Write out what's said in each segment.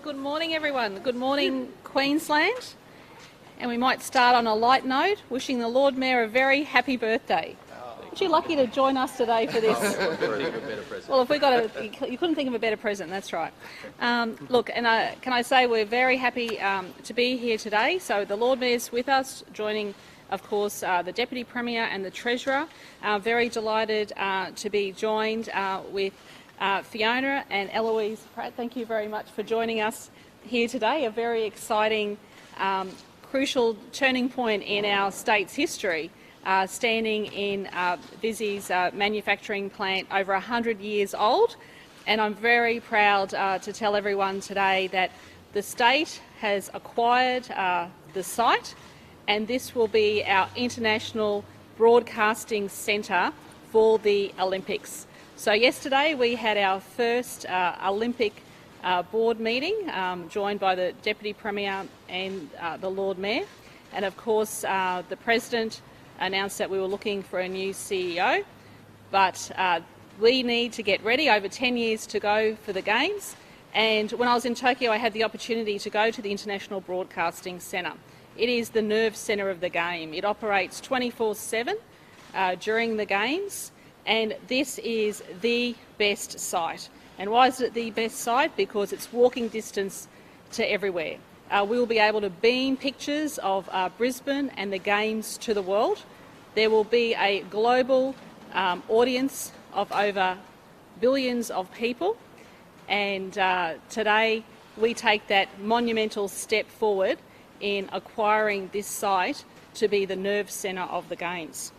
Good morning, everyone. Good morning, Queensland. And we might start on a light note, wishing the Lord Mayor a very happy birthday. Aren't you lucky to join us today for this? Well, if we you couldn't think of a better present, that's right. Look, and can I say we're very happy to be here today. So the Lord Mayor's with us, joining, of course, the Deputy Premier and the Treasurer. Very delighted to be joined with Fiona and Eloise Pratt. Thank you very much for joining us here today. A very exciting, crucial turning point in our state's history, standing in Visy's manufacturing plant, over 100 years old. And I'm very proud to tell everyone today that the state has acquired the site, and this will be our international broadcasting centre for the Olympics. So yesterday we had our first Olympic board meeting, joined by the Deputy Premier and the Lord Mayor. And of course the President announced that we were looking for a new CEO, but we need to get ready. Over 10 years to go for the Games. And when I was in Tokyo, I had the opportunity to go to the International Broadcasting Centre. It is the nerve centre of the game. It operates 24/7 during the Games. And this is the best site. And why is it the best site? Because it's walking distance to everywhere. We'll be able to beam pictures of Brisbane and the Games to the world. There will be a global audience of over billions of people. And today we take that monumental step forward in acquiring this site to be the nerve centre of the Games.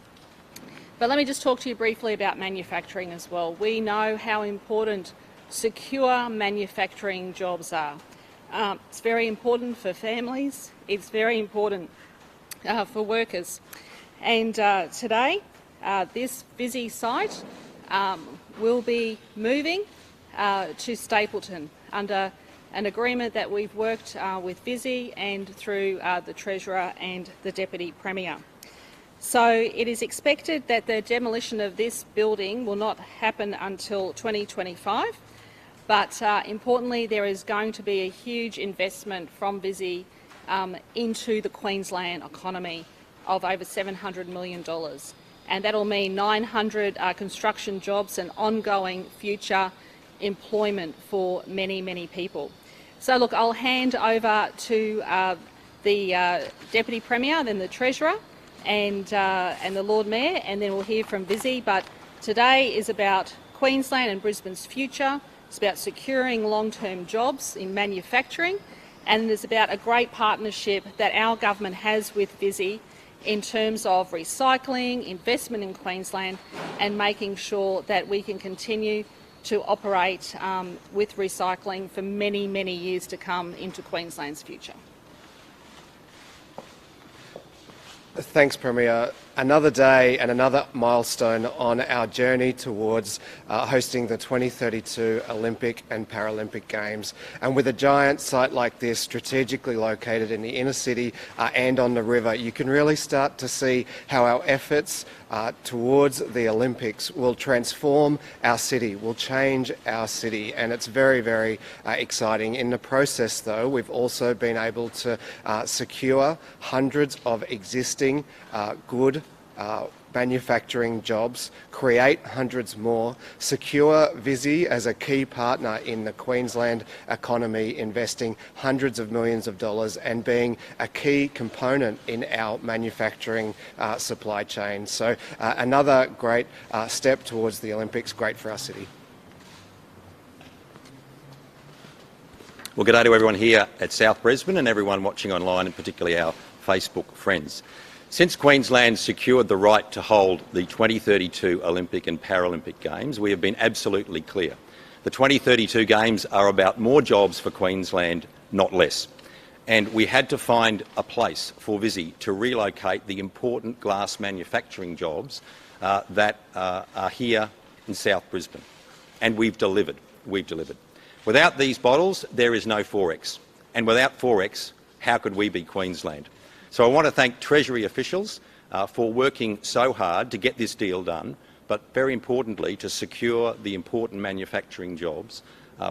But let me just talk to you briefly about manufacturing as well. We know how important secure manufacturing jobs are. It's very important for families. It's very important for workers. And today, this Visy site will be moving to Stapleton under an agreement that we've worked with Visy and through the Treasurer and the Deputy Premier. So it is expected that the demolition of this building will not happen until 2025, but importantly there is going to be a huge investment from Visy into the Queensland economy of over $700 million, and that will mean 900 construction jobs and ongoing future employment for many, many people. So look, I'll hand over to the Deputy Premier, then the Treasurer, and the Lord Mayor, and then we'll hear from Visy. But today is about Queensland and Brisbane's future. It's about securing long-term jobs in manufacturing, and it's about a great partnership that our government has with Visy in terms of recycling, investment in Queensland, and making sure that we can continue to operate with recycling for many, many years to come into Queensland's future. Thanks, Premier. Another day and another milestone on our journey towards hosting the 2032 Olympic and Paralympic Games. And with a giant site like this, strategically located in the inner city and on the river, you can really start to see how our efforts towards the Olympics will transform our city, will change our city. And it's very, very exciting. In the process, though, we've also been able to secure hundreds of existing good manufacturing jobs, create hundreds more, secure Visy as a key partner in the Queensland economy, investing hundreds of millions of dollars and being a key component in our manufacturing supply chain. So another great step towards the Olympics, great for our city. Well, good day to everyone here at South Brisbane and everyone watching online, and particularly our Facebook friends. Since Queensland secured the right to hold the 2032 Olympic and Paralympic Games, we have been absolutely clear. The 2032 Games are about more jobs for Queensland, not less. And we had to find a place for Visy to relocate the important glass manufacturing jobs that are here in South Brisbane. And we've delivered. We've delivered. Without these bottles, there is no Forex. And without Forex, how could we be Queensland? So I want to thank Treasury officials for working so hard to get this deal done, but very importantly to secure the important manufacturing jobs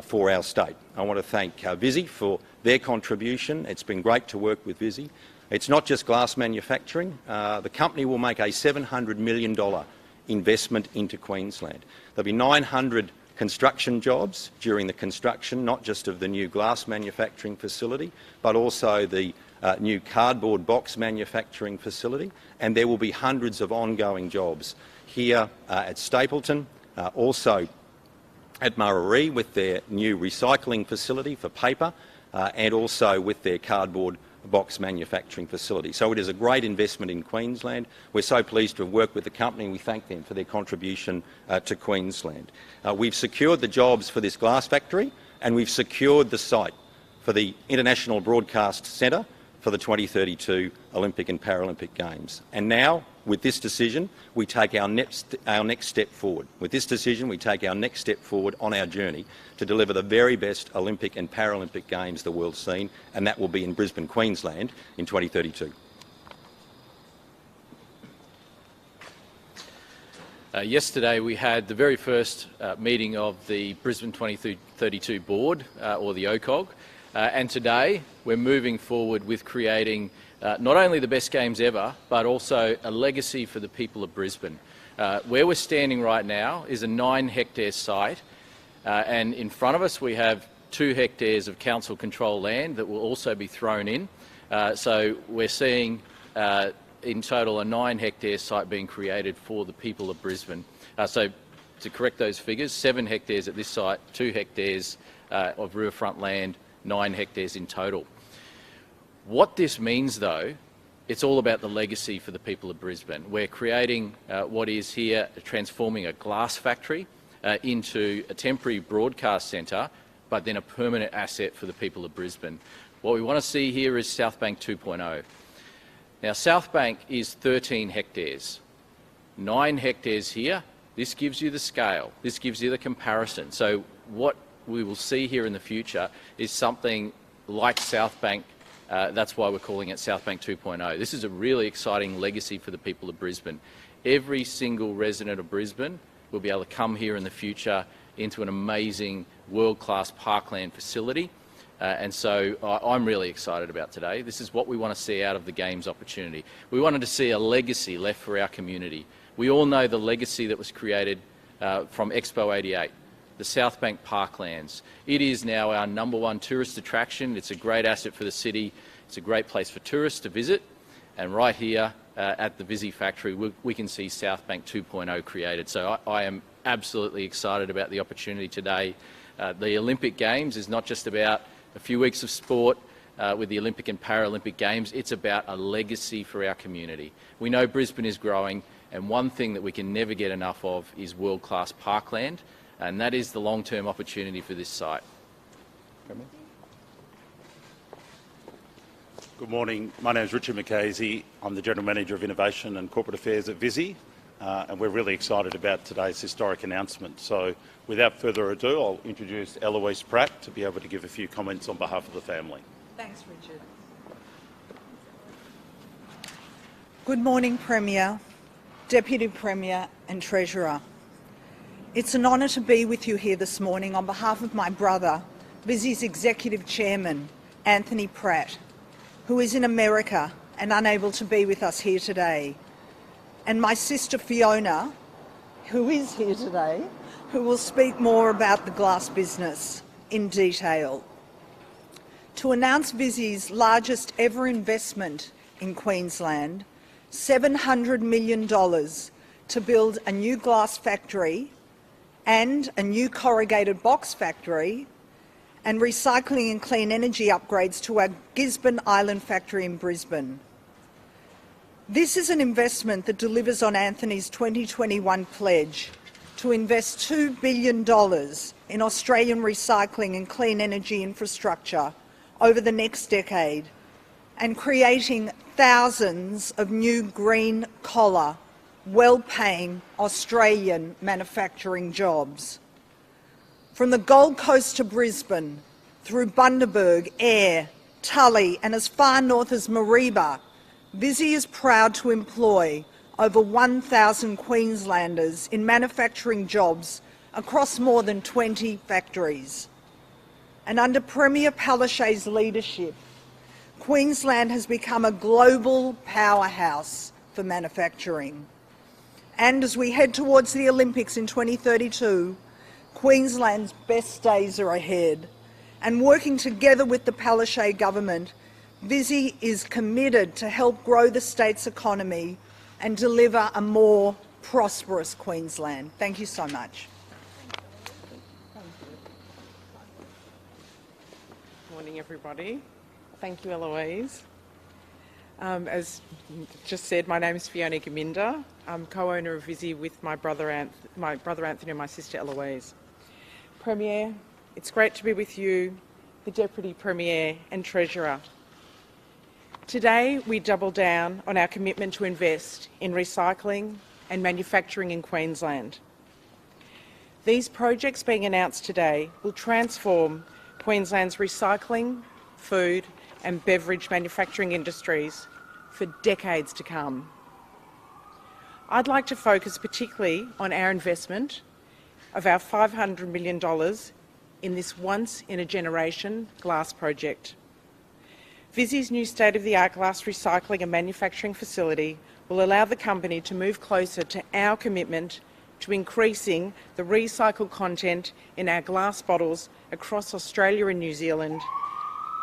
for our state. I want to thank Visy for their contribution. It's been great to work with Visy. It's not just glass manufacturing. The company will make a $700 million investment into Queensland. There'll be 900 construction jobs during the construction, not just of the new glass manufacturing facility, but also the new cardboard box manufacturing facility, and there will be hundreds of ongoing jobs here at Stapleton, also at Murarrie with their new recycling facility for paper, and also with their cardboard box manufacturing facility. So it is a great investment in Queensland. We're so pleased to have worked with the company, and we thank them for their contribution to Queensland. We've secured the jobs for this glass factory, and we've secured the site for the International Broadcast Centre for the 2032 Olympic and Paralympic Games. And now, with this decision, we take our next step forward. With this decision, we take our next step forward on our journey to deliver the very best Olympic and Paralympic Games the world's seen, and that will be in Brisbane, Queensland in 2032. Yesterday we had the very first meeting of the Brisbane 2032 board, or the OCOG, and today we're moving forward with creating not only the best games ever, but also a legacy for the people of Brisbane. Where we're standing right now is a 9-hectare site, and in front of us we have 2 hectares of council control land that will also be thrown in. So we're seeing in total a 9-hectare site being created for the people of Brisbane. So to correct those figures, 7 hectares at this site, 2 hectares of riverfront land, 9 hectares in total. What this means, though, it's all about the legacy for the people of Brisbane. We're creating what is here, transforming a glass factory into a temporary broadcast centre, but then a permanent asset for the people of Brisbane. What we want to see here is South Bank 2.0. Now, South Bank is 13 hectares. 9 hectares here. This gives you the scale. This gives you the comparison. So what we will see here in the future is something like South Bank. That's why we're calling it South Bank 2.0. This is a really exciting legacy for the people of Brisbane. Every single resident of Brisbane will be able to come here in the future into an amazing world-class parkland facility. And so I'm really excited about today. This is what we want to see out of the Games opportunity. We wanted to see a legacy left for our community. We all know the legacy that was created from Expo 88. The South Bank Parklands. It is now our #1 tourist attraction. It's a great asset for the city. It's a great place for tourists to visit. And right here at the Visy factory, we can see South Bank 2.0 created. So I am absolutely excited about the opportunity today. The Olympic Games is not just about a few weeks of sport with the Olympic and Paralympic Games. It's about a legacy for our community. We know Brisbane is growing, and one thing that we can never get enough of is world-class parkland. And that is the long-term opportunity for this site. Good morning. My name is Richard McCasey. I'm the General Manager of Innovation and Corporate Affairs at Visy, and we're really excited about today's historic announcement. So without further ado, I'll introduce Eloise Pratt to be able to give a few comments on behalf of the family. Thanks, Richard. Good morning, Premier, Deputy Premier and Treasurer. It's an honour to be with you here this morning on behalf of my brother, Visy's Executive Chairman, Anthony Pratt, who is in America and unable to be with us here today, and my sister Fiona, who is here today, who will speak more about the glass business in detail. To announce Visy's largest ever investment in Queensland, $700 million to build a new glass factory and a new corrugated box factory, and recycling and clean energy upgrades to our Gisborne Island factory in Brisbane. This is an investment that delivers on Anthony's 2021 pledge to invest $2 billion in Australian recycling and clean energy infrastructure over the next decade, and creating thousands of new green-collar, well-paying Australian manufacturing jobs. From the Gold Coast to Brisbane, through Bundaberg, Ayr, Tully and as far north as Mareeba, Visy is proud to employ over 1,000 Queenslanders in manufacturing jobs across more than 20 factories. and under Premier Palaszczuk's leadership, Queensland has become a global powerhouse for manufacturing. And as we head towards the Olympics in 2032, Queensland's best days are ahead. And working together with the Palaszczuk government, Visy is committed to help grow the state's economy and deliver a more prosperous Queensland. Thank you so much. Good morning, everybody. Thank you, Eloise. As just said, my name is Fiona Gaminda. I'm co-owner of Visy with my brother Anthony and my sister Eloise. Premier, it's great to be with you, the Deputy Premier and Treasurer. Today, we double down on our commitment to invest in recycling and manufacturing in Queensland. These projects being announced today will transform Queensland's recycling, food and beverage manufacturing industries for decades to come. I'd like to focus particularly on our investment of our $500 million in this once-in-a-generation glass project. Visy's new state-of-the-art glass recycling and manufacturing facility will allow the company to move closer to our commitment to increasing the recycled content in our glass bottles across Australia and New Zealand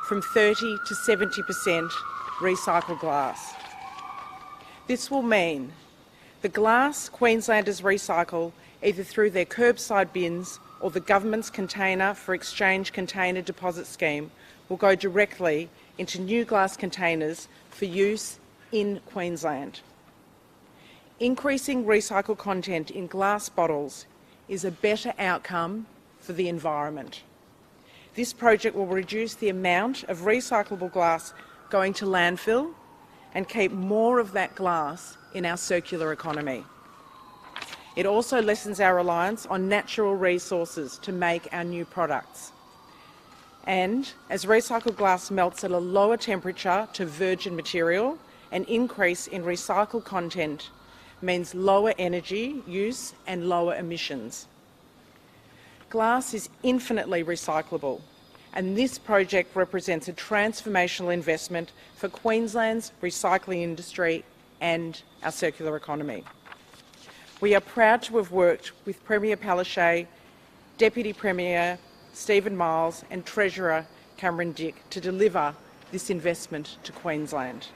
from 30 to 70% recycled glass. This will mean the glass Queenslanders recycle either through their curbside bins or the government's Container for Exchange container deposit scheme will go directly into new glass containers for use in Queensland. Increasing recycled content in glass bottles is a better outcome for the environment. This project will reduce the amount of recyclable glass going to landfill and keep more of that glass in our circular economy. It also lessens our reliance on natural resources to make our new products. And as recycled glass melts at a lower temperature to virgin material, an increase in recycled content means lower energy use and lower emissions. Glass is infinitely recyclable, and this project represents a transformational investment for Queensland's recycling industry and our circular economy. We are proud to have worked with Premier Palaszczuk, Deputy Premier Stephen Miles and Treasurer Cameron Dick to deliver this investment to Queensland.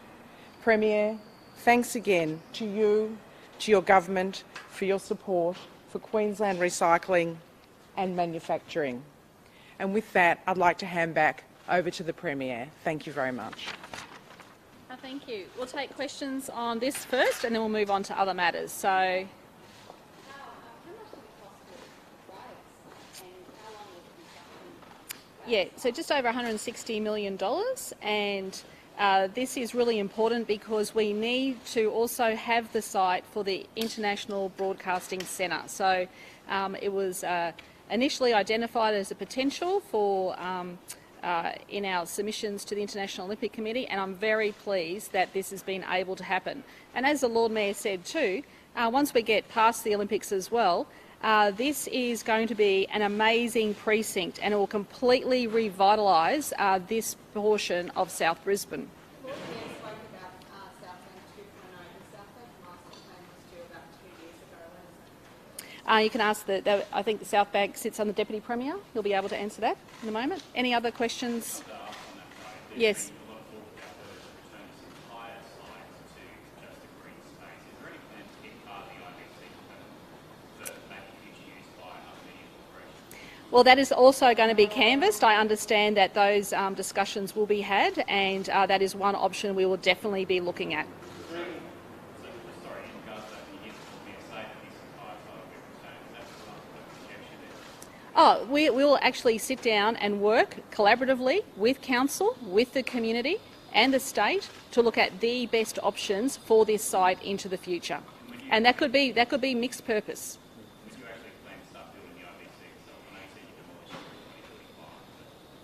Premier, thanks again to you, to your government for your support for Queensland recycling and manufacturing. And with that, I'd like to hand back over to the Premier. Thank you very much. Thank you. We'll take questions on this first and then we'll move on to other matters. So, yeah, so just over $160 million, and this is really important because we need to also have the site for the International Broadcasting Centre. So it was initially identified as a potential for in our submissions to the International Olympic Committee, and I'm very pleased that this has been able to happen. And as the Lord Mayor said too, once we get past the Olympics as well, this is going to be an amazing precinct and it will completely revitalise this portion of South Brisbane. You can ask I think the South Bank sits on the Deputy Premier. He'll be able to answer that in a moment. Any other questions? Yes. Well, that is also going to be canvassed. I understand that those discussions will be had, and that is one option we will definitely be looking at. Oh, we will actually sit down and work collaboratively with Council, with the community and the state to look at the best options for this site into the future. And that could be mixed purpose.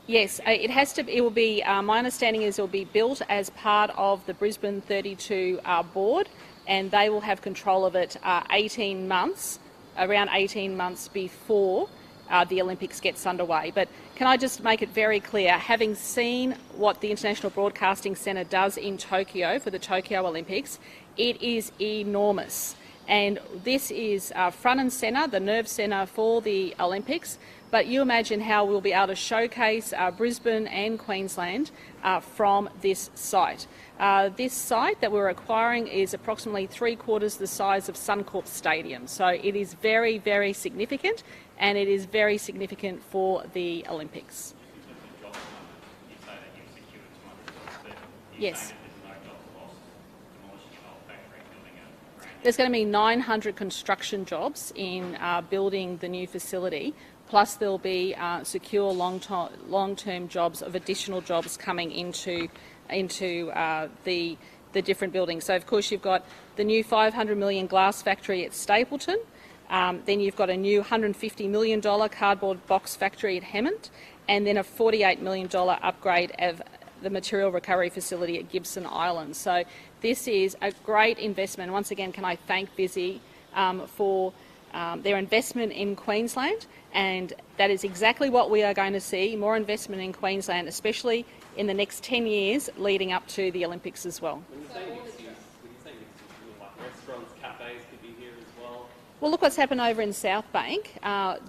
Yes, it has to. It will be. My understanding is it will be built as part of the Brisbane 32 board, and they will have control of it 18 months, around 18 months before the Olympics gets underway. But can I just make it very clear, having seen what the International Broadcasting Centre does in Tokyo for the Tokyo Olympics, it is enormous. And this is front and centre, the nerve centre for the Olympics. But you imagine how we'll be able to showcase Brisbane and Queensland from this site. This site that we're acquiring is approximately 3/4 the size of Suncorp Stadium. So it is very, very significant, and it is very significant for the Olympics. Yes. There's going to be 900 construction jobs in building the new facility, plus there'll be secure long-term jobs of additional jobs coming into the different buildings. So of course you've got the new $500 million glass factory at Stapleton, then you've got a new $150 million cardboard box factory at Hemmant, and then a $48 million upgrade of the material recovery facility at Gibson Island. So this is a great investment. Once again, can I thank Visy for their investment in Queensland, and that is exactly what we are going to see, more investment in Queensland, especially in the next 10 years leading up to the Olympics as well. When you say mixed use, restaurants, cafes could be here as well? Well, look what's happened over in South Bank.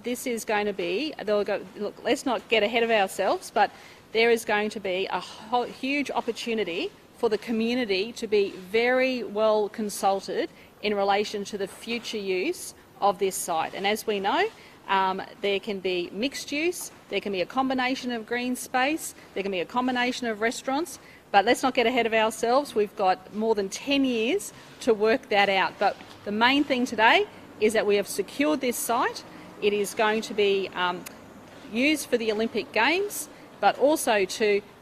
This is going to be, look, let's not get ahead of ourselves, but there is going to be a huge opportunity for the community to be very well consulted in relation to the future use of this site. And as we know, there can be mixed use, there can be a combination of green space, there can be a combination of restaurants, but let's not get ahead of ourselves. We've got more than 10 years to work that out. But the main thing today is that we have secured this site. It is going to be used for the Olympic Games, but also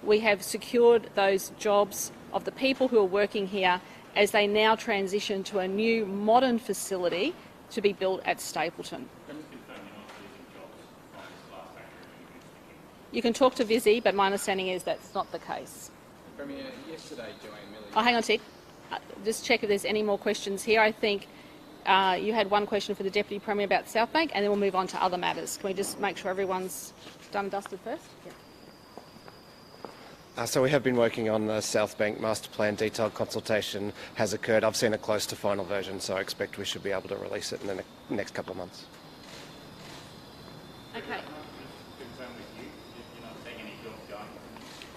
we have secured those jobs of the people who are working here as they now transition to a new modern facility to be built at Stapleton. You can talk to Visy, but my understanding is that's not the case. Premier, yesterday, Joanne Miller... Oh, hang on a tick. Just check if there's any more questions here. I think you had one question for the Deputy Premier about South Bank, and then we'll move on to other matters. Can we just make sure everyone's done and dusted first? Yeah. So we have been working on the South Bank Master Plan. Detailed consultation has occurred. I've seen it close to final version, so I expect we should be able to release it in the next couple of months. Okay.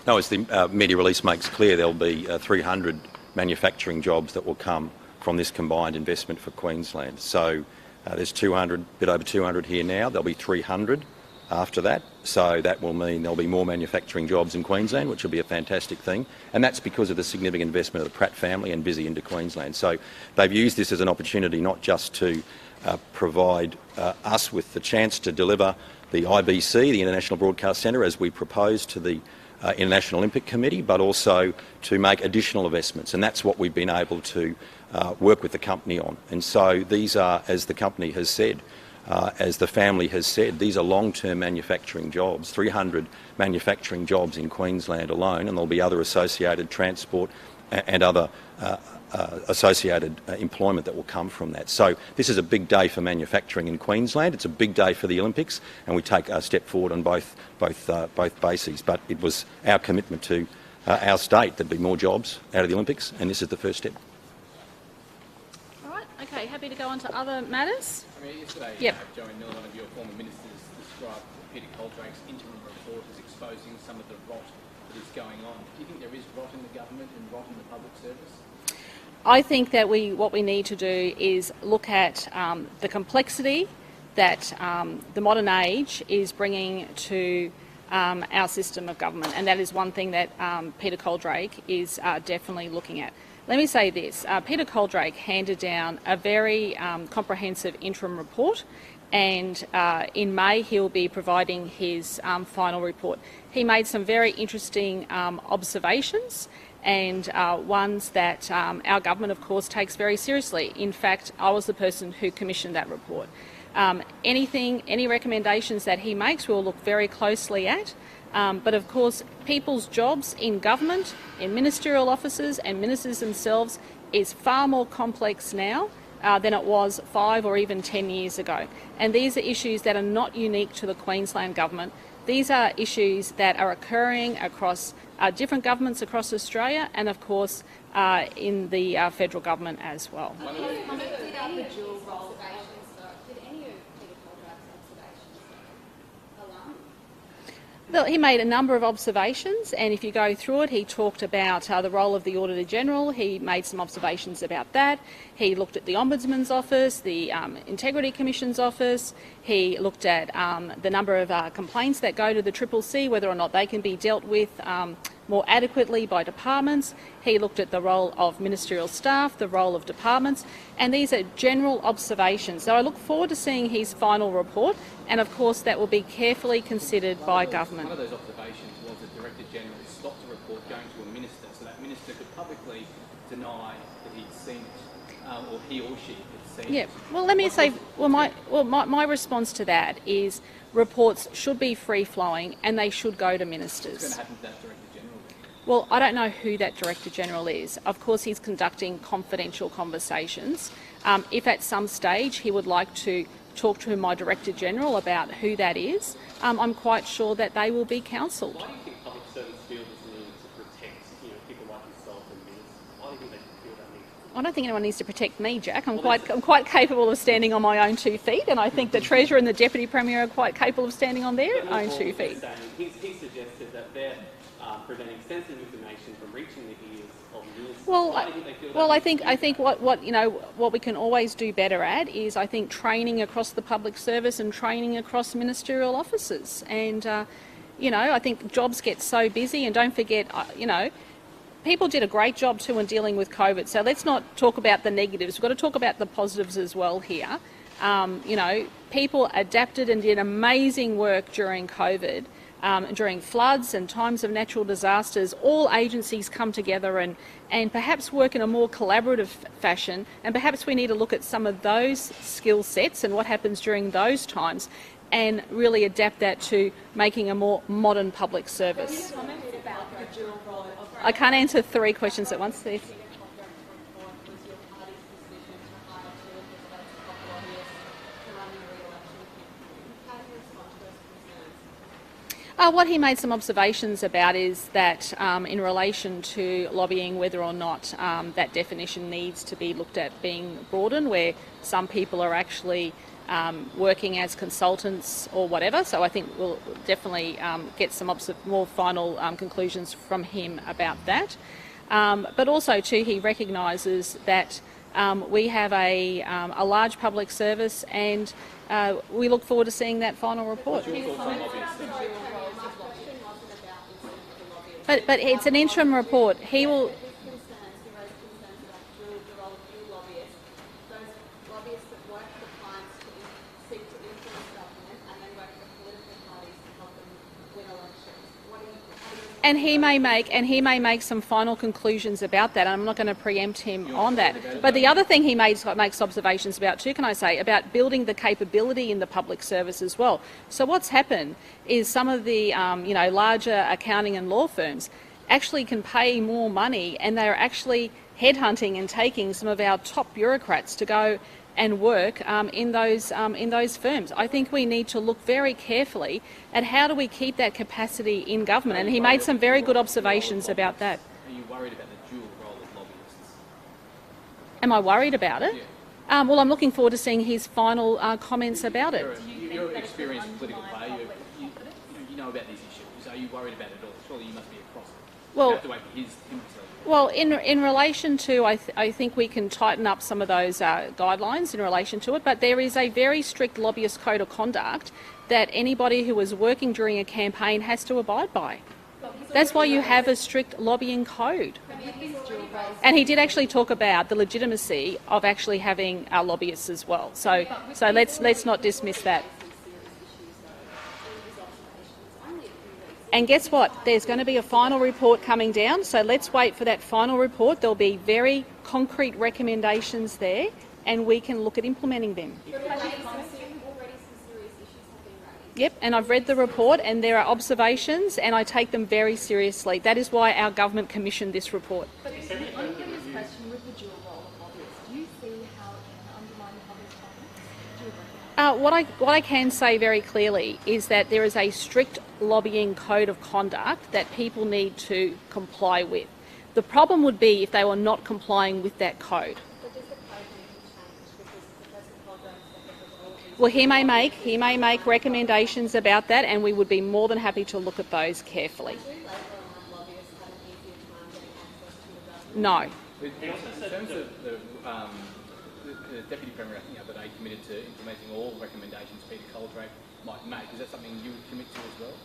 No, as the media release makes clear, there'll be 300 manufacturing jobs that will come from this combined investment for Queensland. So there's 200, a bit over 200 here now. There'll be 300 after that. So that will mean there'll be more manufacturing jobs in Queensland, which will be a fantastic thing. And that's because of the significant investment of the Pratt family and Visy into Queensland. So they've used this as an opportunity not just to provide us with the chance to deliver the IBC, the International Broadcast Centre, as we proposed to the International Olympic Committee, but also to make additional investments. And that's what we've been able to work with the company on. And so these are, as the company has said, as the family has said, these are long-term manufacturing jobs, 300 manufacturing jobs in Queensland alone, and there'll be other associated transport and other associated employment that will come from that. So this is a big day for manufacturing in Queensland. It's a big day for the Olympics, and we take a step forward on both bases. But it was our commitment to our state there'd be more jobs out of the Olympics, and this is the first step. All right. Okay. Happy to go on to other matters. I mean, yesterday, Yep. Joanne Miller, one of your former ministers, described Peter Coldrake's interim report as exposing some of the rot that is going on. Do you think there is rot in the government and rot in the public service? I think that what we need to do is look at the complexity that the modern age is bringing to our system of government, and that is one thing that Peter Coldrake is definitely looking at. Let me say this, Peter Coldrake handed down a very comprehensive interim report, and in May he'll be providing his final report. He made some very interesting observations, and ones that our government, of course, takes very seriously. In fact, I was the person who commissioned that report. Any recommendations that he makes, we'll look very closely at. But of course, people's jobs in government, in ministerial offices and ministers themselves is far more complex now than it was 5 or even 10 years ago. And these are issues that are not unique to the Queensland government. These are issues that are occurring across different governments across Australia and, of course, in the federal government as well. He made a number of observations, and if you go through it, he talked about the role of the Auditor General. He made some observations about that. He looked at the Ombudsman's office, the Integrity Commission's office. He looked at the number of complaints that go to the CCC, whether or not they can be dealt with more adequately by departments. He looked at the role of ministerial staff, the role of departments, and these are general observations. So I look forward to seeing his final report, and of course that will be carefully considered by government. One of those observations was the Director General stopped a report going to a minister, so that minister could publicly deny that he'd seen it, or he or she had seen it. Well, let me say, my response to that is reports should be free-flowing and they should go to ministers. What's going to happen to that Director General then? Well, I don't know who that Director General is. Of course, he's conducting confidential conversations. If at some stage he would like to talk to my Director General about who that is, I'm quite sure that they will be counselled. Why do you think public service feel this need to protect people like yourself and ministers? Why do you think they feel that need? I don't think anyone needs to protect me, Jack. I'm quite capable of standing on my own 2 feet, and I think the Treasurer and the Deputy Premier are quite capable of standing on their own 2 feet. He suggested that they're preventing sensitive information from reaching the ears of ministers. I think what we can always do better at is training across the public service and training across ministerial offices. And I think jobs get so busy, and don't forget, people did a great job too in dealing with COVID. So let's not talk about the negatives. We've got to talk about the positives as well here. People adapted and did amazing work during COVID. During floods and times of natural disasters, all agencies come together and perhaps work in a more collaborative fashion, and perhaps we need to look at some of those skill sets and what happens during those times and really adapt that to making a more modern public service. I can't answer 3 questions at once. What he made some observations about is that in relation to lobbying, whether or not that definition needs to be looked at being broadened, where some people are actually working as consultants or whatever. So I think we'll definitely get some more final conclusions from him about that. But also too, he recognises that we have a large public service, and we look forward to seeing that final report. But it's an interim report. He will. And he may make some final conclusions about that. I'm not going to preempt him on that. But the other thing he makes observations about too, can I say, about building the capability in the public service as well. So what's happened is some of the larger accounting and law firms actually can pay more money, and they're actually headhunting and taking some of our top bureaucrats to go and work in those firms. I think we need to look very carefully at how do we keep that capacity in government, and he made some very good observations about that. Are you worried about the dual role of lobbyists? Am I worried about it? Yeah. Well, I'm looking forward to seeing his final comments about it. You're an experienced political player. You know about these issues. Are you worried about it at all? Surely you must be across it. Well, you have to wait for him to say. Well, in relation to, I think we can tighten up some of those guidelines in relation to it, but there is a very strict lobbyist code of conduct that anybody who is working during a campaign has to abide by. That's why you have a strict lobbying code. And he did actually talk about the legitimacy of actually having our lobbyists as well. So let's not dismiss that. And guess what? There's going to be a final report coming down, so let's wait for that final report. There'll be very concrete recommendations there, and we can look at implementing them. Yep, and I've read the report, and there are observations, and I take them very seriously. That is why our government commissioned this report. But on this question with the dual role of lobbyists, do you see how in What I can say very clearly is that there is a strict lobbying code of conduct that people need to comply with. The problem would be if they were not complying with that code. Well, he may make recommendations about that, and we would be more than happy to look at those carefully. No. In terms of the Deputy Premier, I think the other day committed to implementing all recommendations Peter Coldrake might make. Is that something you would commit to as well?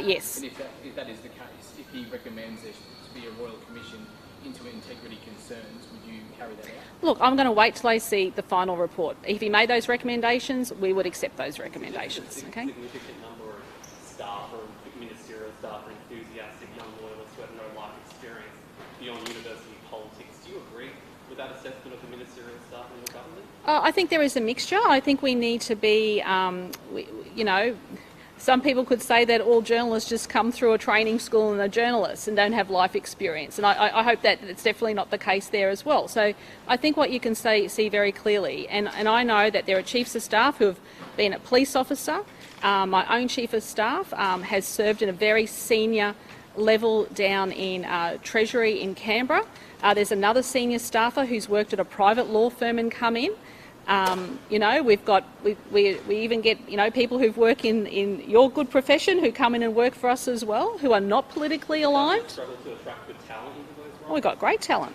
Yes. And if that is the case, if he recommends there to be a royal commission into integrity concerns, would you carry that out? Look, I'm going to wait till I see the final report. If he made those recommendations, we would accept those recommendations. Okay. Significant number of staff or ministerial staff or enthusiastic young loyalists who have no life experience beyond university politics. Do you agree with that assessment of the ministerial staff in your government? I think there is a mixture. I think we need to be, some people could say that all journalists just come through a training school and are journalists and don't have life experience. And I hope that it's definitely not the case there as well. So I think what you can see very clearly, and I know that there are chiefs of staff who have been a police officer. My own chief of staff has served in a very senior level down in Treasury in Canberra. There's another senior staffer who's worked at a private law firm and come in. We even get people who work in your good profession who come in and work for us as well, who are not politically aligned. Struggle to attract good talent into those roles? Oh, we've got great talent.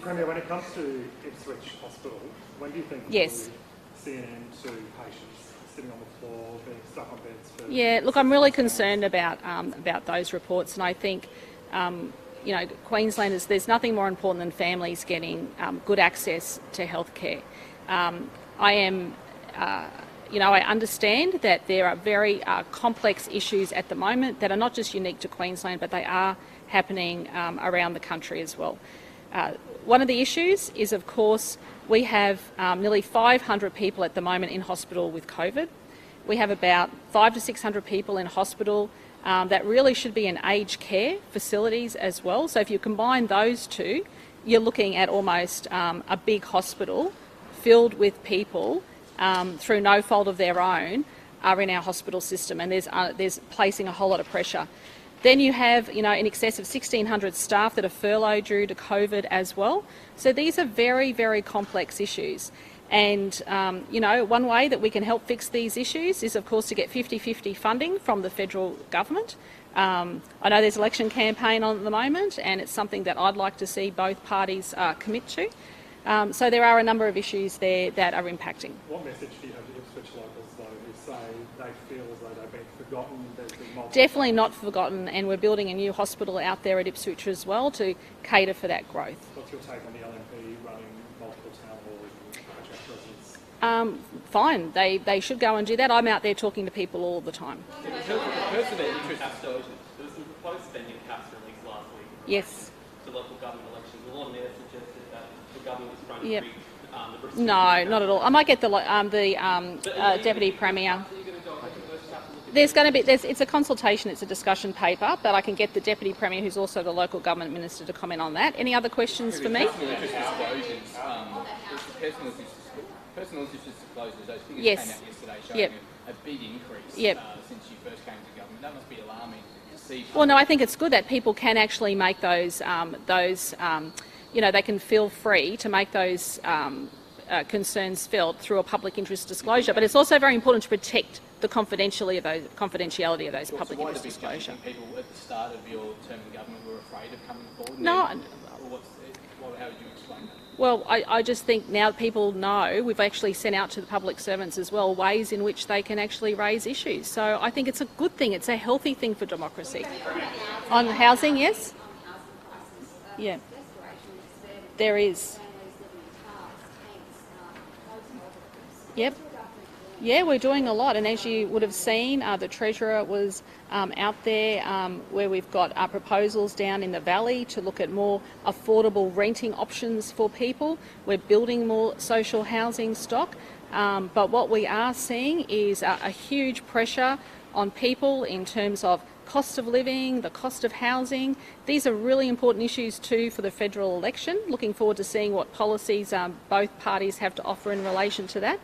Premier, when it comes to Ipswich Hospital, when do you think Yes. we'll see an end to patients sitting on the floor, being stuck on beds for... Yeah, look, I'm really concerned about those reports, and I think Queensland there's nothing more important than families getting good access to healthcare. I understand that there are very complex issues at the moment that are not just unique to Queensland, but they are happening around the country as well. One of the issues is, of course, we have nearly 500 people at the moment in hospital with COVID. We have about 500 to 600 people in hospital that really should be in aged care facilities as well. So if you combine those two, you're looking at almost a big hospital filled with people through no fault of their own are in our hospital system, and there's placing a whole lot of pressure. Then you have, in excess of 1,600 staff that are furloughed due to COVID as well. So these are very, very complex issues. And, one way that we can help fix these issues is, of course, to get 50-50 funding from the federal government. I know there's an election campaign on at the moment, and it's something that I'd like to see both parties commit to. So there are a number of issues there that are impacting. What message do you have to Ipswich locals, though, who say they feel as though they've been forgotten? Definitely not forgotten, and we're building a new hospital out there at Ipswich as well to cater for that growth. What's your take on the LNP running multiple town halls and residents? Fine, they should go and do that. I'm out there talking to people all the time. There was some proposed spending caps released last week. Yes. To local government elections. A lot of there suggested that the government was trying to Yep. rig the No, not at all. I might get the Deputy Premier. It's a consultation, it's a discussion paper, but I can get the Deputy Premier, who's also the local government minister, to comment on that. Any other questions for me? Personal interest disclosures, those figures Yes. came out yesterday showing Yep. a big increase Yep. since you first came to government. That must be alarming to see. Well, no, I think it's good that people can actually make those they can feel free to make those concerns felt through a public interest disclosure. But it's also very important to protect the confidentiality of those public interest disclosure. People at the start of your term in government were afraid of coming forward? No. How would you explain that? Well, I just think now people know, we've actually sent out to the public servants as well ways in which they can actually raise issues. So I think it's a good thing, it's a healthy thing for democracy. On housing, yes? Yeah. There is. Yep. Yeah, we're doing a lot, and as you would have seen, the Treasurer was out there where we've got proposals down in the Valley to look at more affordable renting options for people. We're building more social housing stock, but what we are seeing is a huge pressure on people in terms of cost of living, the cost of housing. These are really important issues too for the federal election. Looking forward to seeing what policies both parties have to offer in relation to that.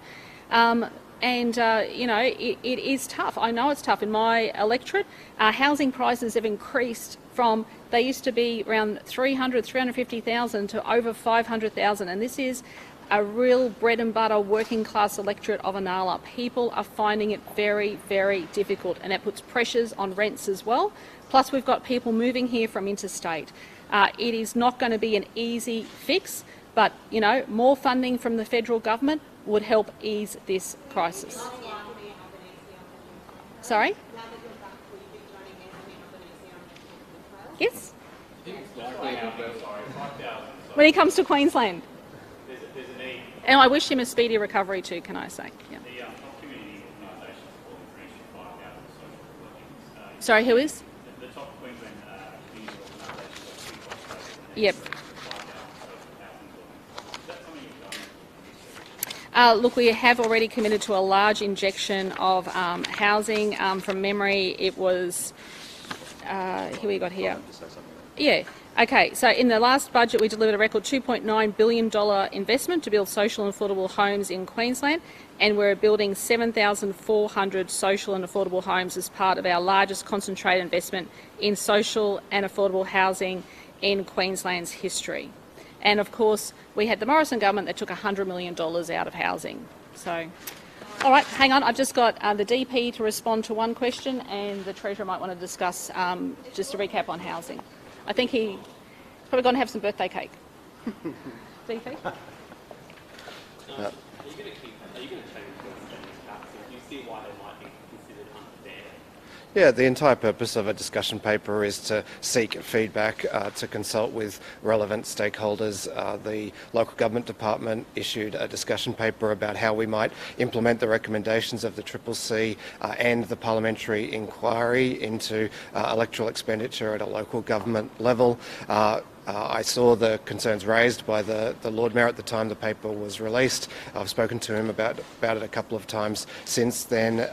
You know, it is tough. I know it's tough. In my electorate, housing prices have increased from, they used to be around 300, 350,000 to over 500,000. And this is a real bread and butter working class electorate of Inala. People are finding it very, very difficult, and that puts pressures on rents as well. Plus we've got people moving here from interstate. It is not going to be an easy fix, but you know, more funding from the federal government would help ease this crisis. Sorry? Yes? When he comes to Queensland. And I wish him a speedy recovery too, can I say? Yeah. Sorry, who is? The top Queensland community organisations. Yep. Look, we have already committed to a large injection of housing. From memory, it was, here we got here. Yeah. Okay, so in the last budget we delivered a record $2.9 billion investment to build social and affordable homes in Queensland, and we're building 7,400 social and affordable homes as part of our largest concentrated investment in social and affordable housing in Queensland's history. And of course we had the Morrison government that took $100 million out of housing. So, all right, hang on, I've just got the DP to respond to one question, and the Treasurer might want to discuss just a recap on housing. I think he's probably going to have some birthday cake. DP? Are you going to change those caps? Do you see why they might be considered unfair? Yeah, the entire purpose of a discussion paper is to seek feedback, to consult with relevant stakeholders. The local government department issued a discussion paper about how we might implement the recommendations of the CCC and the parliamentary inquiry into electoral expenditure at a local government level. I saw the concerns raised by the Lord Mayor at the time the paper was released. I've spoken to him about it a couple of times since then.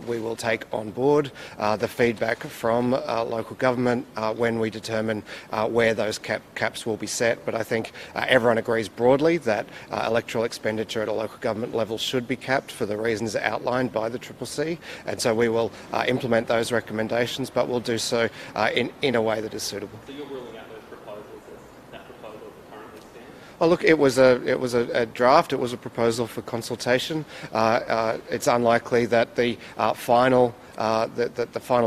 We will take on board the feedback from local government when we determine where those caps will be set. But I think everyone agrees broadly that electoral expenditure at a local government level should be capped for the reasons outlined by the CCC. And so we will implement those recommendations, but we'll do so in a way that is suitable. So you're ruling out those proposals as that proposal currently stands? Oh, look, it was a draft. It was a proposal for consultation. It's unlikely that the final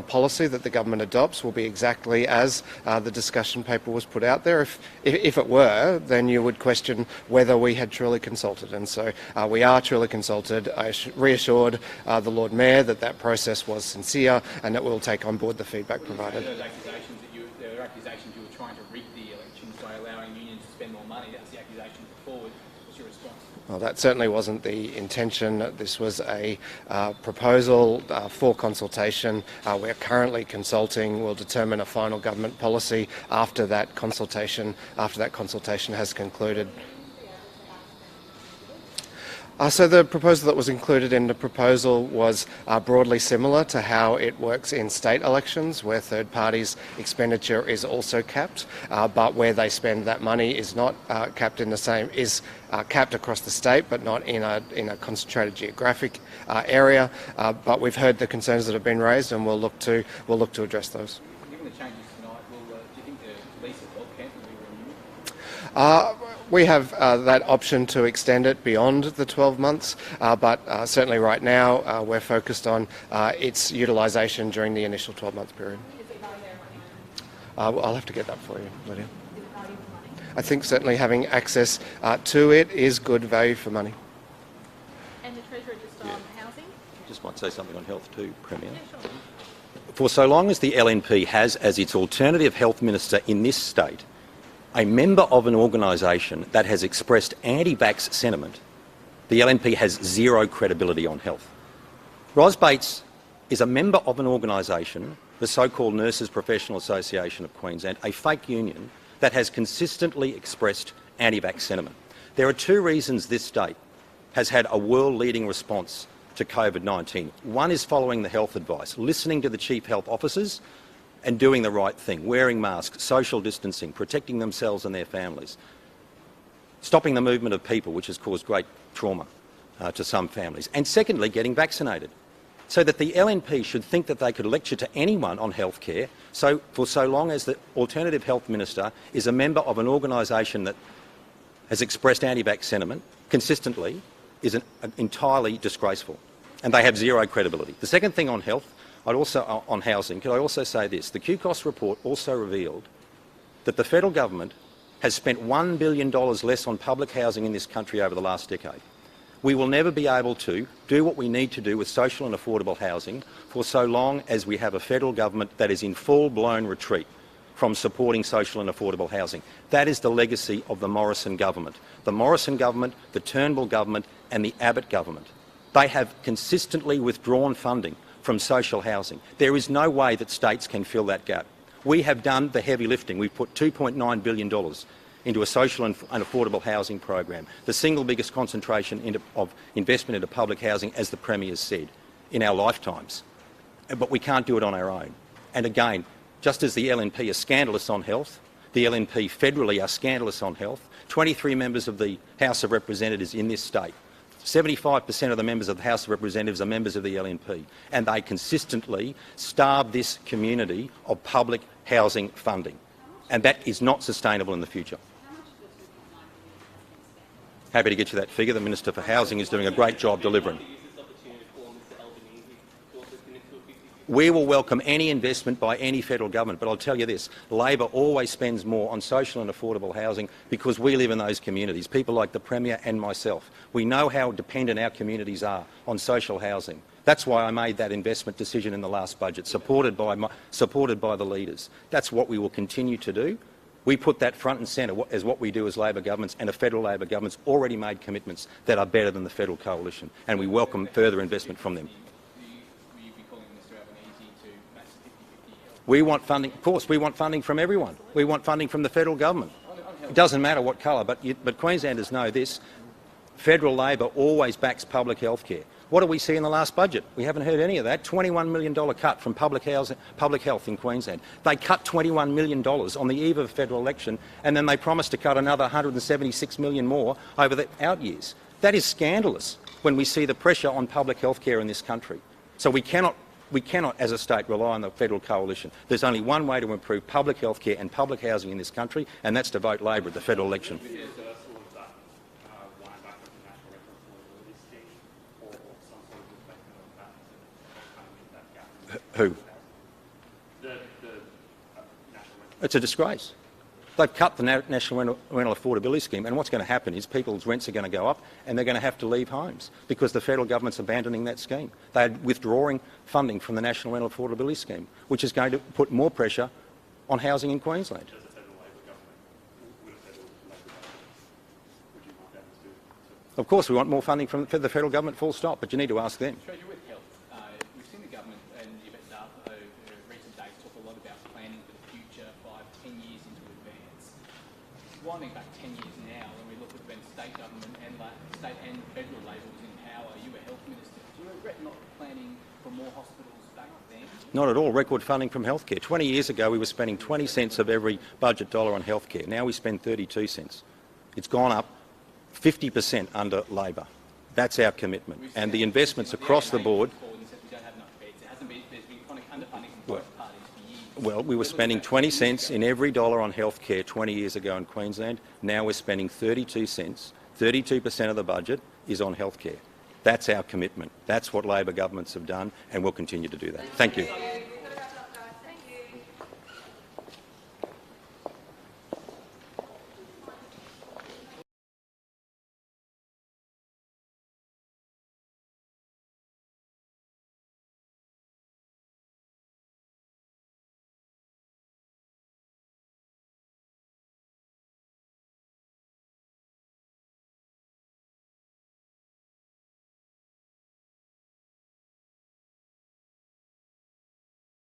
policy that the government adopts will be exactly as the discussion paper was put out there. If it were, then you would question whether we had truly consulted. And so we are truly consulted. I reassured the Lord Mayor that process was sincere and that we'll take on board the feedback provided. There were accusations you were trying to rig the elections by allowing unions to spend more money. That was the accusation put forward. What's your response? Well, that certainly wasn't the intention. This was a proposal for consultation. We're currently consulting. We'll determine a final government policy after that consultation has concluded. So the proposal that was included in the proposal was broadly similar to how it works in state elections, where third parties' expenditure is also capped, but where they spend that money is not capped in the same, is capped across the state, but not in a concentrated geographic area. But we've heard the concerns that have been raised, and we'll look to address those. Given the changes tonight, do you think the lease at Health Camp will be renewed? We have that option to extend it beyond the 12 months, but certainly right now we're focused on its utilisation during the initial 12-month period. I'll have to get that for you, Lydia. I think certainly having access to it is good value for money. And the Treasurer just on housing? Just might say something on health too, Premier. Yeah, sure. For so long as the LNP has as its alternative health minister in this state a member of an organisation that has expressed anti-vax sentiment, the LNP has zero credibility on health. Ros Bates is a member of an organisation, the so-called Nurses Professional Association of Queensland, a fake union that has consistently expressed anti-vax sentiment. There are two reasons this state has had a world-leading response to COVID-19. One is following the health advice, listening to the chief health officers and doing the right thing, wearing masks, social distancing, protecting themselves and their families, stopping the movement of people, which has caused great trauma. to some families. And secondly, getting vaccinated. So that the LNP should think that they could lecture to anyone on healthcare for so long as the alternative health minister is a member of an organisation that has expressed anti-vax sentiment consistently is entirely disgraceful. And they have zero credibility. The second thing on health, on housing, could I also say this? The QCOS report also revealed that the federal government has spent $1 billion less on public housing in this country over the last decade. We will never be able to do what we need to do with social and affordable housing for so long as we have a federal government that is in full-blown retreat from supporting social and affordable housing. That is the legacy of the Morrison government. The Morrison government, the Turnbull government and the Abbott government. They have consistently withdrawn funding from social housing. There is no way that states can fill that gap. We have done the heavy lifting. We've put $2.9 billion into a social and affordable housing program, the single biggest concentration of investment into public housing, as the Premier said, in our lifetimes. But we can't do it on our own. And again, just as the LNP are scandalous on health, the LNP federally are scandalous on health. 23 members of the House of Representatives in this state, 75% of the members of the House of Representatives are members of the LNP, and they consistently starve this community of public housing funding. And that is not sustainable in the future. Happy to get you that figure. The Minister for Housing is doing a great job delivering. We will welcome any investment by any federal government, but I'll tell you this, Labor always spends more on social and affordable housing because we live in those communities, people like the Premier and myself. We know how dependent our communities are on social housing. That's why I made that investment decision in the last budget, supported by the leaders. That's what we will continue to do. We put that front and centre as what we do as Labor governments, and a federal Labor government's already made commitments that are better than the federal coalition, and we welcome further investment from them. We want funding, of course, we want funding from everyone. We want funding from the federal government. It doesn't matter what colour, but Queenslanders know this. Federal Labor always backs public health care. What do we see in the last budget? We haven't heard any of that. $21 million cut from public health in Queensland. They cut $21 million on the eve of a federal election, and then they promised to cut another $176 million more over the out years. That is scandalous when we see the pressure on public health care in this country. So we cannot, as a state, rely on the federal coalition. There's only one way to improve public health care and public housing in this country, and that's to vote Labor at the federal election. Who? It's a disgrace. They've cut the National Rental Affordability Scheme, and what's going to happen is people's rents are going to go up and they're going to have to leave homes because the federal government's abandoning that scheme. They're withdrawing funding from the National Rental Affordability Scheme, which is going to put more pressure on housing in Queensland. Of course, we want more funding from the federal government, full stop, but you need to ask them. With health, we've seen the government and the Yvette staff over recent days talk a lot about planning for the future 5-10 years into advance. Winding back 10 years now, when we look at when state government and state and federal Labor was in power, you were health minister. Do you regret not planning for more hospitals back then? Not at all. Record funding from healthcare. 20 years ago, we were spending 20 cents of every budget dollar on healthcare. Now we spend 32 cents. It's gone up 50% under Labor. That's our commitment. And the investments across the board... Well, we were spending 20 cents in every dollar on healthcare 20 years ago in Queensland. Now we're spending 32 cents. 32% of the budget is on healthcare. That's our commitment. That's what Labor governments have done, and we'll continue to do that. Thank you.